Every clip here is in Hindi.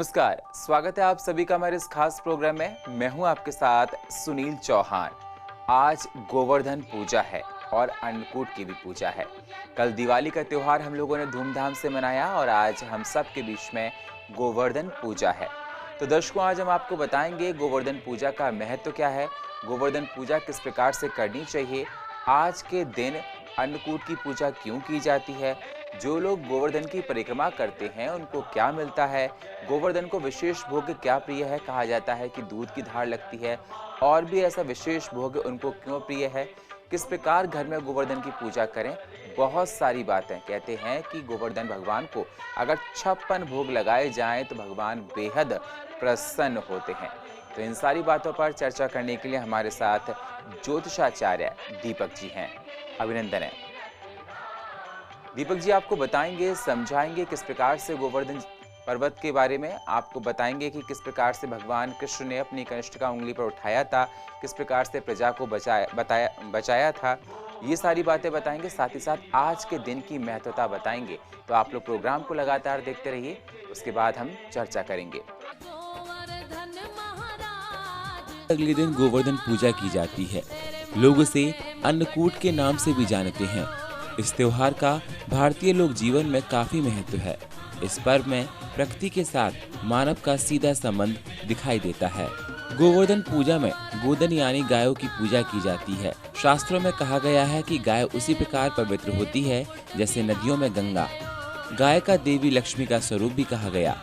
नमस्कार, स्वागत है आप सभी का हमारे इस खास प्रोग्राम में। मैं हूं आपके साथ सुनील चौहान। आज गोवर्धन पूजा है और अन्नकूट की भी पूजा है। कल दिवाली का त्योहार हम लोगों ने धूमधाम से मनाया और आज हम सब के बीच में गोवर्धन पूजा है। तो दर्शकों, आज हम आपको बताएंगे गोवर्धन पूजा का महत्व क्या है, गोवर्धन पूजा किस प्रकार से करनी चाहिए, आज के दिन अन्नकूट की पूजा क्यों की जाती है, जो लोग गोवर्धन की परिक्रमा करते हैं उनको क्या मिलता है, गोवर्धन को विशेष भोग क्या प्रिय है, कहा जाता है कि दूध की धार लगती है, और भी ऐसा विशेष भोग उनको क्यों प्रिय है, किस प्रकार घर में गोवर्धन की पूजा करें। बहुत सारी बातें कहते हैं कि गोवर्धन भगवान को अगर 56 भोग लगाए जाएं तो भगवान बेहद प्रसन्न होते हैं। तो इन सारी बातों पर चर्चा करने के लिए हमारे साथ ज्योतिषाचार्य दीपक जी हैं। अभिनंदन है दीपक जी। आपको बताएंगे, समझाएंगे किस प्रकार से गोवर्धन पर्वत के बारे में, आपको बताएंगे कि किस प्रकार से भगवान कृष्ण ने अपनी कनिष्ठ का उंगली पर उठाया था, किस प्रकार से प्रजा को बचाया था, ये सारी बातें बताएंगे। साथ ही साथ आज के दिन की महत्वता बताएंगे। तो आप लोग प्रोग्राम को लगातार देखते रहिए, उसके बाद हम चर्चा करेंगे। अगले दिन गोवर्धन पूजा की जाती है। लोग उसे अन्नकूट के नाम से भी जानते हैं। इस त्योहार का भारतीय लोक जीवन में काफी महत्व है। इस पर्व में प्रकृति के साथ मानव का सीधा संबंध दिखाई देता है। गोवर्धन पूजा में गोधन यानी गायों की पूजा की जाती है। शास्त्रों में कहा गया है कि गाय उसी प्रकार पवित्र होती है जैसे नदियों में गंगा। गाय का देवी लक्ष्मी का स्वरूप भी कहा गया।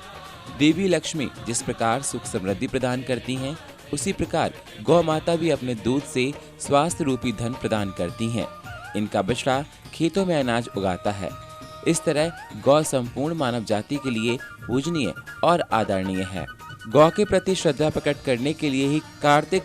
देवी लक्ष्मी जिस प्रकार सुख समृद्धि प्रदान करती हैं, उसी प्रकार गौ माता भी अपने दूध से स्वास्थ्य रूपी धन प्रदान करती हैं। इनका बछड़ा खेतों में अनाज उगाता है। इस तरह गौ संपूर्ण मानव जाति के लिए पूजनीय और आदरणीय है। गौ के प्रति श्रद्धा प्रकट करने के लिए ही कार्तिक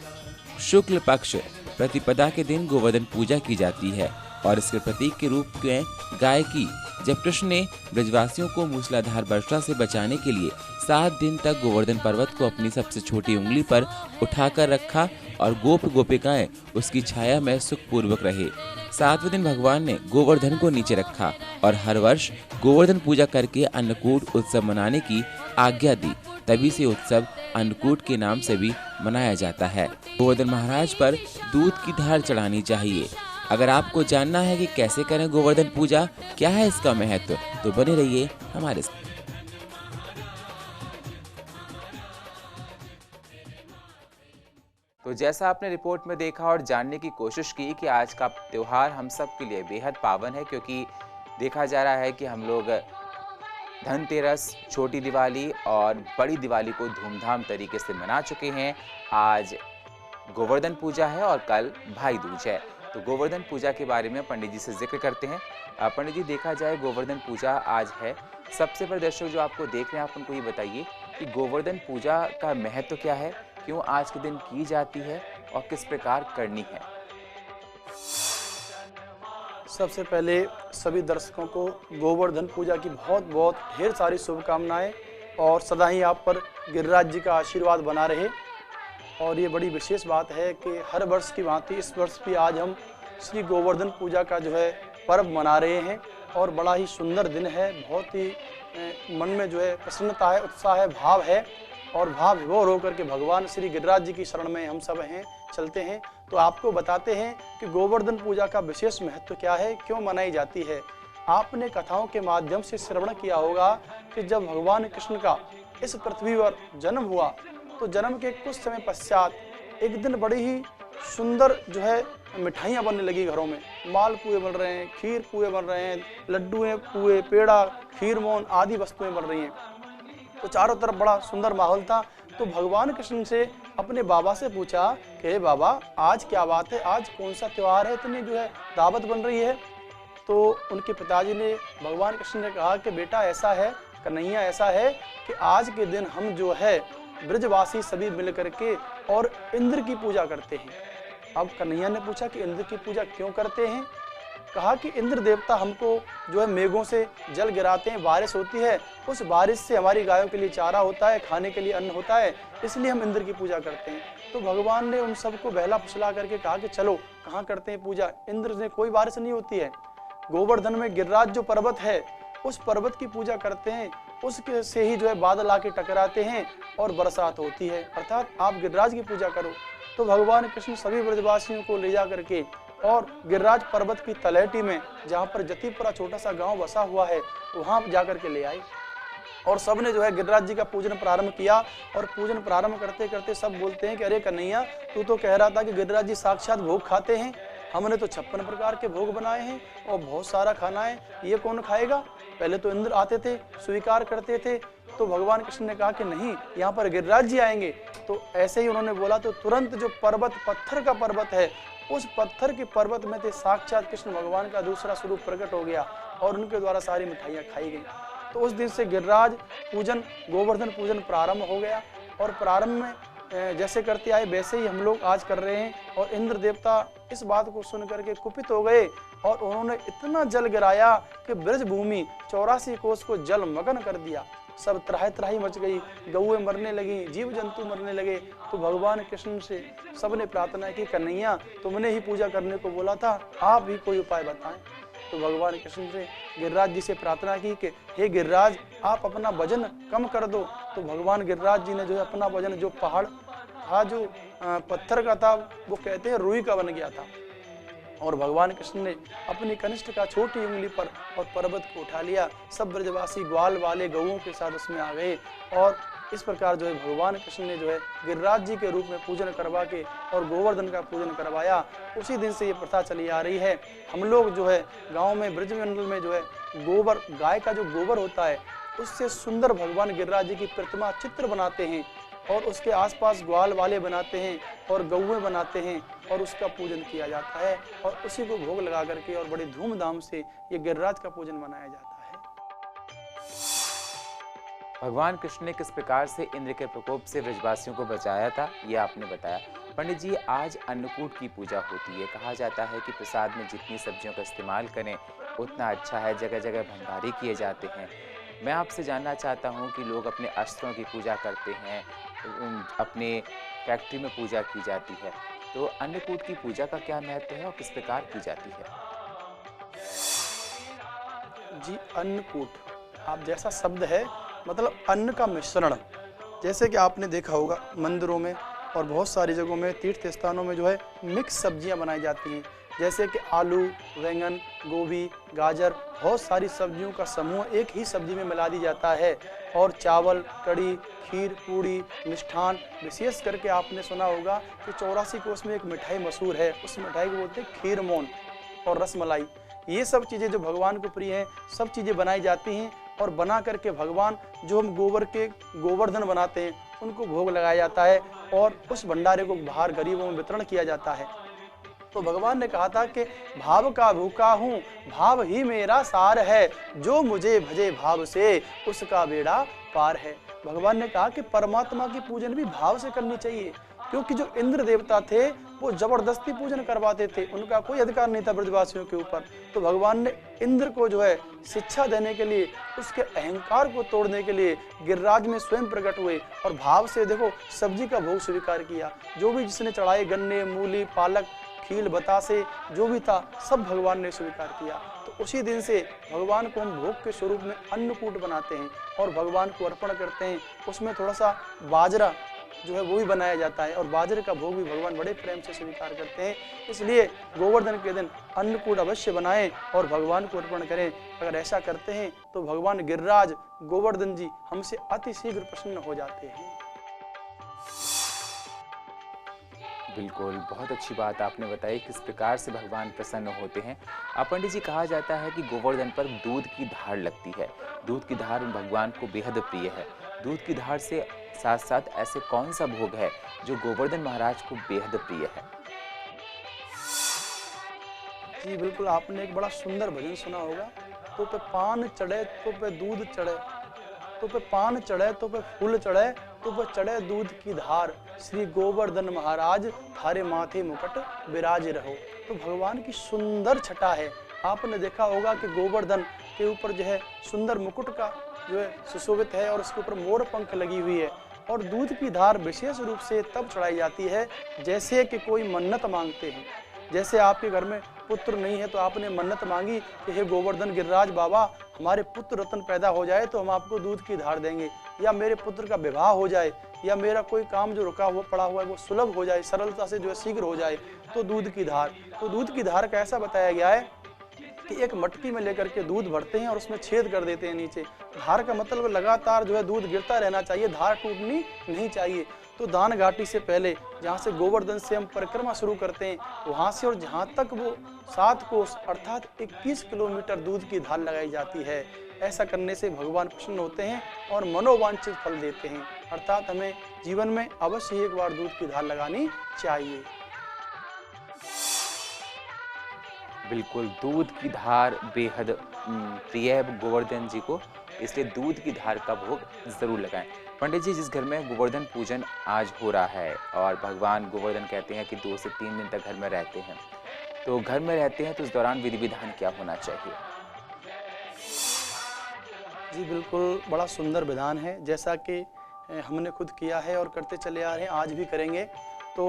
शुक्ल पक्ष प्रतिपदा के दिन गोवर्धन पूजा की जाती है और इसके प्रतीक के रूप में गाय की जब कृष्ण ने ब्रजवासियों को मूसलाधार वर्षा से बचाने के लिए 7 दिन तक गोवर्धन पर्वत को अपनी सबसे छोटी उंगली पर उठाकर रखा और गोप गोपिकाएं उसकी छाया में सुखपूर्वक रहे। 7वें दिन भगवान ने गोवर्धन को नीचे रखा और हर वर्ष गोवर्धन पूजा करके अन्नकूट उत्सव मनाने की आज्ञा दी। तभी से उत्सव अन्नकूट के नाम से भी मनाया जाता है। गोवर्धन महाराज पर दूध की धार चढ़ानी चाहिए। अगर आपको जानना है कि कैसे करें गोवर्धन पूजा, क्या है इसका महत्व, तो बने रहिए हमारे साथ। तो जैसा आपने रिपोर्ट में देखा और जानने की कोशिश की कि आज का त्योहार हम सब के लिए बेहद पावन है, क्योंकि देखा जा रहा है कि हम लोग धनतेरस, छोटी दिवाली और बड़ी दिवाली को धूमधाम तरीके से मना चुके हैं। आज गोवर्धन पूजा है और कल भाई दूज है। तो गोवर्धन पूजा के बारे में पंडित जी से जिक्र करते हैं। पंडित जी, देखा जाए गोवर्धन पूजा आज है। सबसे पहले दर्शक जो आपको देख रहे हैं, आप उनको ये बताइए कि गोवर्धन पूजा का महत्व क्या है, क्यों आज के दिन की जाती है और किस प्रकार करनी है। सबसे पहले सभी दर्शकों को गोवर्धन पूजा की बहुत बहुत ढेर सारी शुभकामनाएं और सदा ही आप पर गिरिराज जी का आशीर्वाद बना रहे। और ये बड़ी विशेष बात है कि हर वर्ष की भांति इस वर्ष भी आज हम श्री गोवर्धन पूजा का जो है पर्व मना रहे हैं और बड़ा ही सुंदर दिन है। बहुत ही मन में जो है प्रसन्नता है, उत्साह है, भाव है और भाव विभोर होकर के भगवान श्री गिरिराज जी की शरण में हम सब हैं, चलते हैं। तो आपको बताते हैं कि गोवर्धन पूजा का विशेष महत्व क्या है, क्यों मनाई जाती है। आपने कथाओं के माध्यम से श्रवण किया होगा कि जब भगवान कृष्ण का इस पृथ्वी पर जन्म हुआ तो जन्म के कुछ समय पश्चात एक दिन बड़ी ही सुंदर जो है मिठाइयाँ बनने लगी घरों में। मालपुए बन रहे हैं, खीर पुए बन रहे हैं, लड्डुएं, पुए, पेड़ा, खीरमोन आदि वस्तुएं बन रही हैं। तो चारों तरफ बड़ा सुंदर माहौल था। तो भगवान कृष्ण से अपने बाबा से पूछा कि हे बाबा, आज क्या बात है, आज कौन सा त्योहार है, इतनी जो है दावत बन रही है। तो उनके पिताजी ने, भगवान कृष्ण ने कहा कि बेटा ऐसा है, कन्हैया ऐसा है कि आज के दिन हम जो है ब्रजवासी सभी मिल करके और इंद्र की पूजा करते हैं। अब कन्हैया ने पूछा कि इंद्र की पूजा क्यों करते हैं। कहा कि इंद्र देवता हमको जो है मेघों से जल गिराते हैं, बारिश होती है, उस बारिश से हमारी गायों के लिए चारा होता है, खाने के लिए अन्न होता है, इसलिए हम इंद्र की पूजा करते हैं। तो भगवान ने उन सबको बहला फुसला करके कहा कि चलो कहाँ करते हैं पूजा, इंद्र से कोई बारिश नहीं होती है। गोवर्धन में गिरिराज जो पर्वत है उस पर्वत की पूजा करते हैं उसके से ही जो है बादल आके टकराते हैं और बरसात होती है, अर्थात आप गिरिराज की पूजा करो। तो भगवान कृष्ण सभी ब्रजवासियों को ले जा करके और गिरिराज पर्वत की तलहटी में, जहाँ पर जतिपुरा छोटा सा गांव बसा हुआ है, वहाँ जा करके ले आए और सब ने जो है गिरिराज जी का पूजन प्रारंभ किया। और पूजन प्रारंभ करते करते सब बोलते हैं कि अरे कन्हैया, तू तो कह रहा था कि गिरिराज जी साक्षात भोग खाते हैं, हमने तो 56 प्रकार के भोग बनाए हैं और बहुत सारा खाना है, ये कौन खाएगा? पहले तो इंद्र आते थे, स्वीकार करते थे। तो भगवान कृष्ण ने कहा कि नहीं, यहाँ पर गिरिराज जी आएंगे। तो ऐसे ही उन्होंने बोला तो तुरंत जो पर्वत, पत्थर का पर्वत है, उस पत्थर के पर्वत में से साक्षात कृष्ण भगवान का दूसरा स्वरूप प्रकट हो गया और उनके द्वारा सारी मिठाइयाँ खाई गई। तो उस दिन से गिरिराज पूजन, गोवर्धन पूजन प्रारंभ हो गया और प्रारंभ में जैसे करते आए वैसे ही हम लोग आज कर रहे हैं। और इंद्र देवता इस बात को सुन करके कुपित हो गए और उन्होंने इतना जल गिराया कि ब्रज भूमि 84 कोस को जलमग्न कर दिया। सब त्राही त्राही मच गई, गौएं मरने लगी, जीव जंतु मरने लगे। तो भगवान कृष्ण से सबने प्रार्थना की, कन्हैया तुमने ही पूजा करने को बोला था, आप ही कोई उपाय बताएं। तो भगवान कृष्ण से गिरिराज जी से प्रार्थना की कि हे गिरिराज, आप अपना वजन कम कर दो। तो भगवान गिरिराज जी ने जो है अपना वजन, जो पहाड़ था, जो पत्थर का था, वो कहते हैं रुई का बन गया था। और भगवान कृष्ण ने अपनी कनिष्ठ का छोटी उंगली पर और पर्वत को उठा लिया। सब ब्रजवासी ग्वाल वाले गऊओं के साथ उसमें आ गए और इस प्रकार जो है भगवान कृष्ण ने जो है गिरिराज जी के रूप में पूजन करवा के और गोवर्धन का पूजन करवाया। उसी दिन से ये प्रथा चली आ रही है। हम लोग जो है गांव में, ब्रज मंडल में जो है गोबर, गाय का जो गोबर होता है, उससे सुंदर भगवान गिरिराज जी की प्रतिमा चित्र बनाते हैं और उसके आसपास ग्वाल वाले बनाते हैं और गौएं बनाते हैं और उसका पूजन किया जाता है और उसी को भोग लगा करके और बड़ी धूमधाम से ये गिरिराज का पूजन मनाया जाता है। भगवान कृष्ण ने किस प्रकार से इंद्र के प्रकोप से ब्रजवासियों को बचाया था, ये आपने बताया। पंडित जी, आज अन्नकूट की पूजा होती है। कहा जाता है कि प्रसाद में जितनी सब्जियों का इस्तेमाल करें उतना अच्छा है। जगह जगह भंडारे किए जाते हैं। मैं आपसे जानना चाहता हूँ कि लोग अपने अस्त्रों की पूजा करते हैं, अपने फैक्ट्री में पूजा की जाती है, तो अन्नकूट की पूजा का क्या महत्व है और किस प्रकार की जाती है? जी, अन्नकूट आप जैसा शब्द है, मतलब अन्न का मिश्रण। जैसे कि आपने देखा होगा मंदिरों में और बहुत सारी जगहों में, तीर्थ स्थानों में जो है मिक्स सब्जियां बनाई जाती हैं। जैसे कि आलू, बैंगन, गोभी, गाजर, बहुत सारी सब्जियों का समूह एक ही सब्जी में मिला दी जाता है। और चावल, कड़ी, खीर, पूड़ी, मिष्ठान, विशेष करके आपने सुना होगा कि 84 कोस में एक मिठाई मशहूर है, उस मिठाई को बोलते हैं खीरमोन और रसमलाई। ये सब चीज़ें जो भगवान को प्रिय हैं, सब चीज़ें बनाई जाती हैं और बना करके भगवान, जो हम गोबर के गोवर्धन बनाते हैं, उनको भोग लगाया जाता है और उस भंडारे को बाहर गरीबों में वितरण किया जाता है। तो भगवान ने कहा था कि भाव का भूखा हूँ, भाव ही मेरा सार है, जो मुझे भजे भाव से उसका बेड़ा पार है। भगवान ने कहा कि परमात्मा की पूजन भी भाव से करनी चाहिए, क्योंकि जो इंद्र देवता थे वो जबरदस्ती पूजन करवाते थे, उनका कोई अधिकार नहीं था ब्रजवासियों के ऊपर। तो भगवान ने इंद्र को जो है शिक्षा देने के लिए, उसके अहंकार को तोड़ने के लिए गिरिराज में स्वयं प्रकट हुए और भाव से देखो सब्जी का भोग स्वीकार किया। जो भी जिसने चढ़ाए, गन्ने, मूली, पालक, खील, बतासे, जो भी था सब भगवान ने स्वीकार किया। तो उसी दिन से भगवान को हम भोग के स्वरूप में अन्नकूट बनाते हैं और भगवान को अर्पण करते हैं। उसमें थोड़ा सा बाजरा जो है वो भी बनाया जाता है और बाजरे का भोग भी भगवान बड़े प्रेम से स्वीकार करते हैं। इसलिए गोवर्धन के दिन अन्नकूट अवश्य बनाएं और भगवान को अर्पण करें। अगर ऐसा करते हैं तो भगवान गिरिराज, गोवर्धन जी हमसे अति शीघ्र प्रसन्न हो जाते हैं। बिल्कुल, बहुत अच्छी बात आपने बताई किस प्रकार से भगवान प्रसन्न होते हैं। पंडित जी, कहा जाता है कि गोवर्धन पर दूध की धार लगती है। दूध की धार भगवान को बेहद प्रिय है। दूध की धार से साथ साथ ऐसे कौन सा भोग है जो गोवर्धन महाराज को बेहद प्रिय है? जी बिल्कुल, आपने एक बड़ा सुंदर भजन सुना होगा, तो पे पान चढ़े तो पे दूध चढ़े, तो पे पान चढ़े तो पे फूल चढ़े, तो पे चढ़े दूध की धार, श्री गोवर्धन महाराज थारे माथे मुकुट विराज रहो। तो भगवान की सुंदर छटा है। आपने देखा होगा कि गोवर्धन के ऊपर जो है सुंदर मुकुट का जो है सुशोभित है और उसके ऊपर मोर पंख लगी हुई है और दूध की धार विशेष रूप से तब चढ़ाई जाती है जैसे कि कोई मन्नत मांगते हैं। जैसे आपके घर में पुत्र नहीं है तो आपने मन्नत मांगी कि हे गोवर्धन गिरिराज बाबा, हमारे पुत्र रत्न पैदा हो जाए तो हम आपको दूध की धार देंगे, या मेरे पुत्र का विवाह हो जाए, या मेरा कोई काम जो रुका हुआ पड़ा हुआ है वो सुलभ हो जाए, सरलता से जो है शीघ्र हो जाए, तो दूध की धार। तो दूध की धार का ऐसा बताया गया है कि एक मटकी में लेकर के दूध भरते हैं और उसमें छेद कर देते हैं नीचे। धार का मतलब लगातार जो है दूध गिरता रहना चाहिए, धार टूटनी नहीं चाहिए। तो दान घाटी से पहले जहाँ से गोवर्धन से हम परिक्रमा शुरू करते हैं, वहाँ से और जहाँ तक वो 7 कोस अर्थात 21 किलोमीटर दूध की धार लगाई जाती है। ऐसा करने से भगवान प्रसन्न होते हैं और मनोवांछित फल देते हैं, अर्थात हमें जीवन में अवश्य एक बार दूध की धार लगानी चाहिए। बिल्कुल, दूध की धार बेहद प्रिय है गोवर्धन जी को, इसलिए दूध की धार का भोग जरूर लगाएं। पंडित जी, जिस घर में गोवर्धन पूजन आज हो रहा है और भगवान गोवर्धन कहते हैं कि 2 से 3 दिन तक घर में रहते हैं, तो घर में रहते हैं तो उस दौरान विधि विधान क्या होना चाहिए? जी बिल्कुल, बड़ा सुंदर विधान है, जैसा कि हमने खुद किया है और करते चले आ रहे हैं, आज भी करेंगे। तो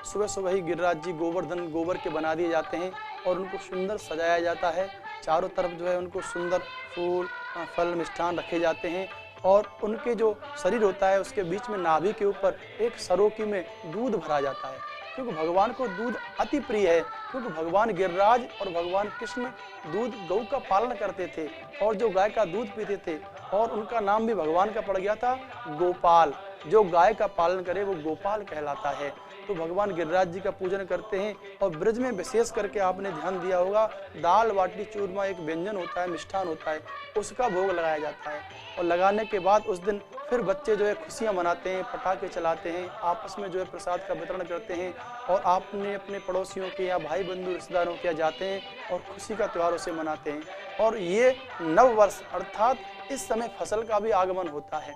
सुबह सुबह ही गिरिराज जी गोवर्धन गोबर के बना दिए जाते हैं और उनको सुंदर सजाया जाता है। चारों तरफ जो है उनको सुंदर फूल, फल, मिष्ठान रखे जाते हैं और उनके जो शरीर होता है उसके बीच में नाभि के ऊपर एक सरोकी में दूध भरा जाता है, क्योंकि भगवान को दूध अति प्रिय है। क्योंकि भगवान गिरिराज और भगवान कृष्ण दूध गौ का पालन करते थे और जो गाय का दूध पीते थे, और उनका नाम भी भगवान का पड़ गया था गोपाल। जो गाय का पालन करे वो गोपाल कहलाता है। तो भगवान गिरिराज जी का पूजन करते हैं और ब्रज में विशेष करके आपने ध्यान दिया होगा, दाल बाटी चूरमा एक व्यंजन होता है, मिष्ठान होता है, उसका भोग लगाया जाता है। और लगाने के बाद उस दिन फिर बच्चे जो है खुशियां मनाते हैं, पटाखे चलाते हैं, आपस में जो है प्रसाद का वितरण करते हैं और आपने अपने पड़ोसियों के या भाई बंधु रिश्तेदारों के यहाँ जाते हैं और खुशी का त्यौहार उसे मनाते हैं। और ये नव वर्ष अर्थात इस समय फसल का भी आगमन होता है,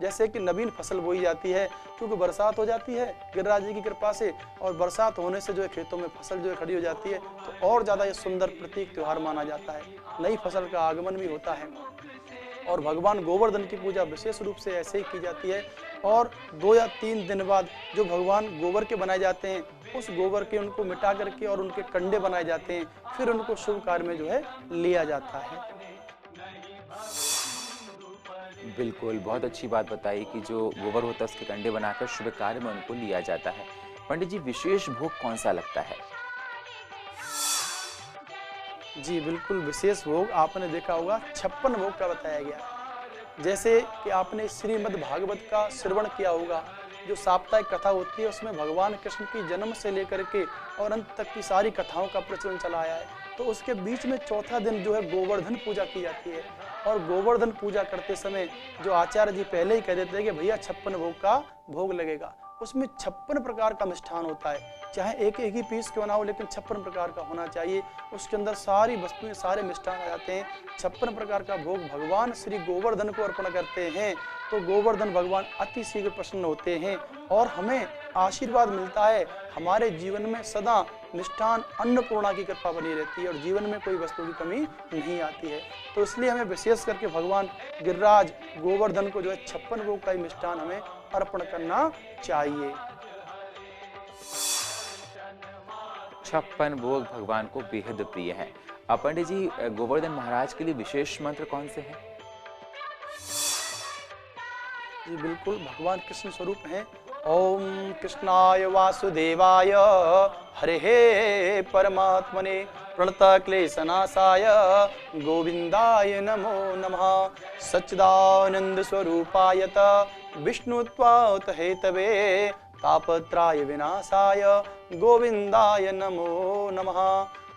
जैसे कि नवीन फसल बोई जाती है, क्योंकि बरसात हो जाती है गिरिराज जी की कृपा से, और बरसात होने से जो है खेतों में फसल जो है खड़ी हो जाती है, तो और ज़्यादा ये सुंदर प्रतीक त्यौहार माना जाता है। नई फसल का आगमन भी होता है और भगवान गोवर्धन की पूजा विशेष रूप से ऐसे ही की जाती है। और 2 या 3 दिन बाद जो भगवान गोबर के बनाए जाते हैं, उस गोबर के उनको मिटा करके और उनके कंडे बनाए जाते हैं, फिर उनको शुभ कार्य में जो है लिया जाता है। बिल्कुल, बहुत अच्छी बात बताई कि जो गोबर होता है उसके कंडे बनाकर शुभ कार्य में उनको लिया जाता है। पंडित जी, विशेष भोग कौन सा लगता है? जी बिल्कुल, विशेष भोग आपने देखा होगा 56 भोग का बताया गया है। जैसे कि आपने श्रीमद् भागवत का श्रवण किया होगा, जो साप्ताहिक कथा होती है उसमें भगवान कृष्ण की जन्म से लेकर के और अंत तक की सारी कथाओं का प्रचलन चला आया है। तो उसके बीच में चौथा दिन जो है गोवर्धन पूजा की जाती है। और गोवर्धन पूजा करते समय जो आचार्य जी पहले ही कह देते हैं कि भैया 56 भोग का भोग लगेगा। उसमें 56 प्रकार का मिष्ठान होता है, चाहे एक ही पीस क्यों ना हो, लेकिन 56 प्रकार का होना चाहिए। उसके अंदर सारी वस्तुएं, सारे मिष्ठान आ जाते हैं। 56 प्रकार का भोग भगवान श्री गोवर्धन को अर्पण करते हैं, तो गोवर्धन भगवान अति शीघ्र प्रसन्न होते हैं और हमें आशीर्वाद मिलता है। हमारे जीवन में सदा मिष्ठान अन्नपूर्णा की कृपा बनी रहती है और जीवन में कोई वस्तु की कमी नहीं आती है। तो इसलिए हमें विशेष करके भगवान गिरिराज गोवर्धन को जो है 56 भोग का ही मिष्ठान हमें अर्पण करना चाहिए। 56 भोग भगवान को बेहद प्रिय है। पंडित जी, गोवर्धन महाराज के लिए विशेष मंत्र कौन से हैं? जी बिल्कुल, भगवान कृष्ण स्वरूप हैं। ओम कृष्णाय वासुदेवाय हरे परमात्मने प्रणतक्लेशनाशाय गोविंदाय नमो नमः। सच्चिदानंद स्वरूपाय विष्णुत्वात् हेतवे तापत्राय विनाशाय गोविंदाय नमो नमः।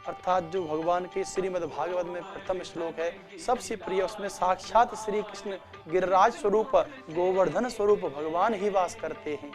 अर्थात जो भगवान के श्रीमद् भागवत में प्रथम श्लोक है, सबसे प्रिय, उसमें साक्षात श्री कृष्ण गिरिराज स्वरूप गोवर्धन स्वरूप भगवान ही वास करते हैं।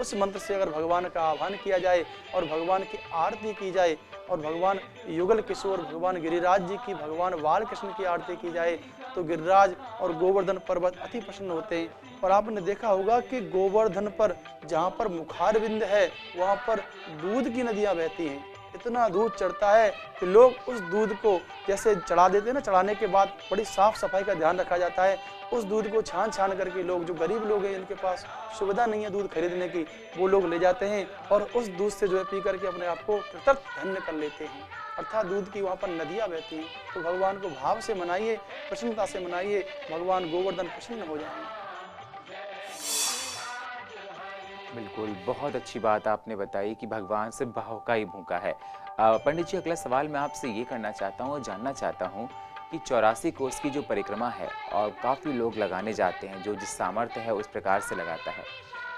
उस मंत्र से अगर भगवान का आह्वान किया जाए और भगवान की आरती की जाए और भगवान युगल किशोर भगवान गिरिराज जी की, भगवान बाल कृष्ण की आरती की जाए, तो गिरिराज और गोवर्धन पर्वत अति प्रसन्न होते हैं। और आपने देखा होगा कि गोवर्धन पर जहाँ पर मुखारविंद है वहाँ पर दूध की नदियाँ बहती हैं। इतना दूध चढ़ता है कि लोग उस दूध को जैसे चढ़ा देते हैं ना, चढ़ाने के बाद बड़ी साफ सफाई का ध्यान रखा जाता है। उस दूध को छान छान करके लोग, जो गरीब लोग हैं, इनके पास सुविधा नहीं है दूध खरीदने की, वो लोग ले जाते हैं और उस दूध से जो है पी करके अपने आप को कृतज्ञ धन्य कर लेते हैं। अर्थात दूध की वहाँ पर नदियाँ बहती हैं। तो भगवान को भाव से मनाइए, प्रसन्नता से मनाइए, भगवान गोवर्धन प्रसन्न हो जाएंगे। बिल्कुल, बहुत अच्छी बात आपने बताई कि भगवान से भाव का ही भूखा है। पंडित जी, अगला सवाल मैं आपसे ये करना चाहता हूँ और जानना चाहता हूँ कि 84 कोस की जो परिक्रमा है और काफ़ी लोग लगाने जाते हैं, जो जिस सामर्थ्य है उस प्रकार से लगाता है।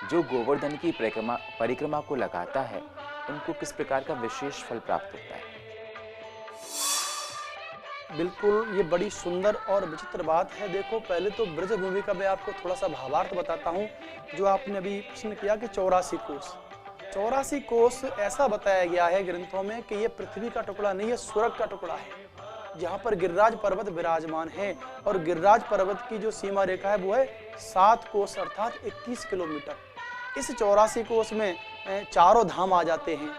जो गोवर्धन की परिक्रमा को लगाता है, उनको किस प्रकार का विशेष फल प्राप्त होता है? बिल्कुल, ये बड़ी सुंदर और विचित्र बात है। देखो, पहले तो ब्रजभूमि का मैं आपको थोड़ा सा भावार्थ बताता हूँ। जो आपने अभी प्रश्न किया कि 84 कोस, 84 कोस ऐसा बताया गया है ग्रंथों में कि ये पृथ्वी का टुकड़ा नहीं है, स्वर्ग का टुकड़ा है, जहाँ पर गिरिराज पर्वत विराजमान है। और गिरिराज पर्वत की जो सीमा रेखा है वो है 7 कोस अर्थात 21 किलोमीटर। इस 84 कोस में चारों धाम आ जाते हैं।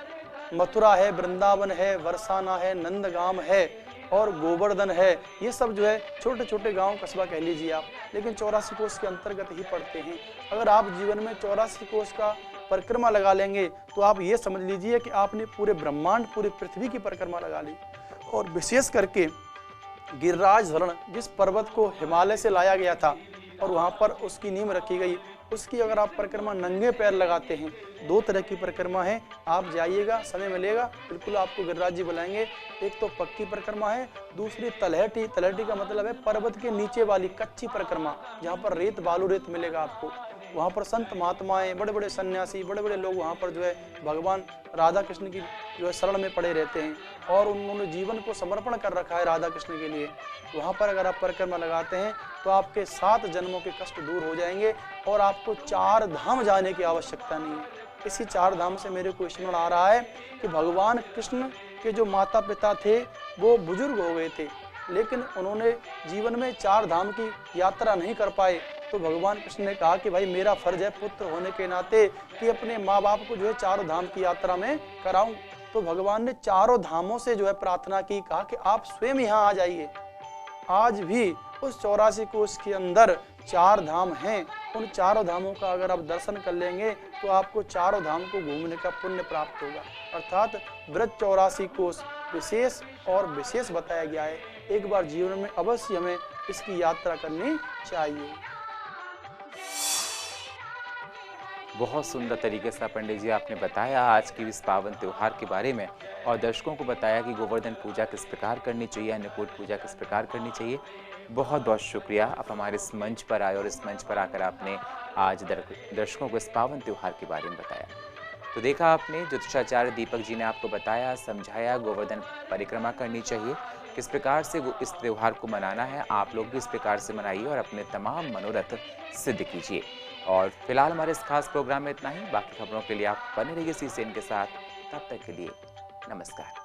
मथुरा है, वृंदावन है, बरसाना है, नंदगाम है और गोवर्धन है। ये सब जो है छोटे छोटे गांव कस्बा कह लीजिए आप, लेकिन 84 कोस के अंतर्गत ही पड़ते हैं। अगर आप जीवन में 84 कोस का परिक्रमा लगा लेंगे तो आप ये समझ लीजिए कि आपने पूरे ब्रह्मांड, पूरी पृथ्वी की परिक्रमा लगा ली। और विशेष करके गिरिराज धरण, जिस पर्वत को हिमालय से लाया गया था और वहाँ पर उसकी नींव रखी गई, उसकी अगर आप परिक्रमा नंगे पैर लगाते हैं, 2 तरह की परिक्रमा है, आप जाइएगा, समय मिलेगा, बिल्कुल आपको गिरिराज जी बुलाएंगे। एक तो पक्की परिक्रमा है, दूसरी तलहटी। तलहटी का मतलब है पर्वत के नीचे वाली कच्ची परिक्रमा, जहाँ पर रेत बालू रेत मिलेगा आपको। वहाँ पर संत महात्माएं, बड़े बड़े सन्यासी, बड़े बड़े लोग वहाँ पर जो है भगवान राधा कृष्ण की जो है शरण में पड़े रहते हैं और उन्होंने जीवन को समर्पण कर रखा है राधा कृष्ण के लिए। वहाँ पर अगर आप परिक्रमा लगाते हैं तो आपके 7 जन्मों के कष्ट दूर हो जाएंगे और आपको 4 धाम जाने की आवश्यकता नहीं है। इसी 4 धाम से मेरे को स्मरण आ रहा है कि भगवान कृष्ण के जो माता पिता थे वो बुजुर्ग हो गए थे, लेकिन उन्होंने जीवन में 4 धाम की यात्रा नहीं कर पाए। तो भगवान कृष्ण ने कहा कि भाई मेरा फर्ज है पुत्र होने के नाते कि अपने माँ बाप को जो है 4 धाम की यात्रा में कराऊं। तो भगवान ने 4 धामों से जो है प्रार्थना की, कहा कि आप स्वयं यहाँ आ जाइए। आज भी उस 84 कोस के अंदर 4 धाम हैं। उन 4 धामों का अगर आप दर्शन कर लेंगे तो आपको 4 धाम को घूमने का पुण्य प्राप्त होगा। अर्थात ब्रज 84 कोस विशेष और विशेष बताया गया है। एक बार जीवन में अवश्य हमें इसकी यात्रा करनी चाहिए। बहुत सुंदर तरीके से पंडित जी आपने बताया आज की इस पावन त्योहार के बारे में और दर्शकों को बताया कि गोवर्धन पूजा किस प्रकार करनी चाहिए, अन्नकूट पूजा किस प्रकार करनी चाहिए। बहुत बहुत शुक्रिया, आप हमारे इस मंच पर आए और इस मंच पर आकर आपने आज दर्शकों को इस पावन त्योहार के बारे में बताया। तो देखा आपने, ज्योतिषाचार्य दीपक जी ने आपको बताया, समझाया गोवर्धन परिक्रमा करनी चाहिए, किस प्रकार से इस त्यौहार को मनाना है। आप लोग भी इस प्रकार से मनाइए और अपने तमाम मनोरथ सिद्ध कीजिए। और फिलहाल हमारे इस खास प्रोग्राम में इतना ही। बाकी खबरों के लिए आप बने रहिए CCN के साथ। तब तक के लिए नमस्कार।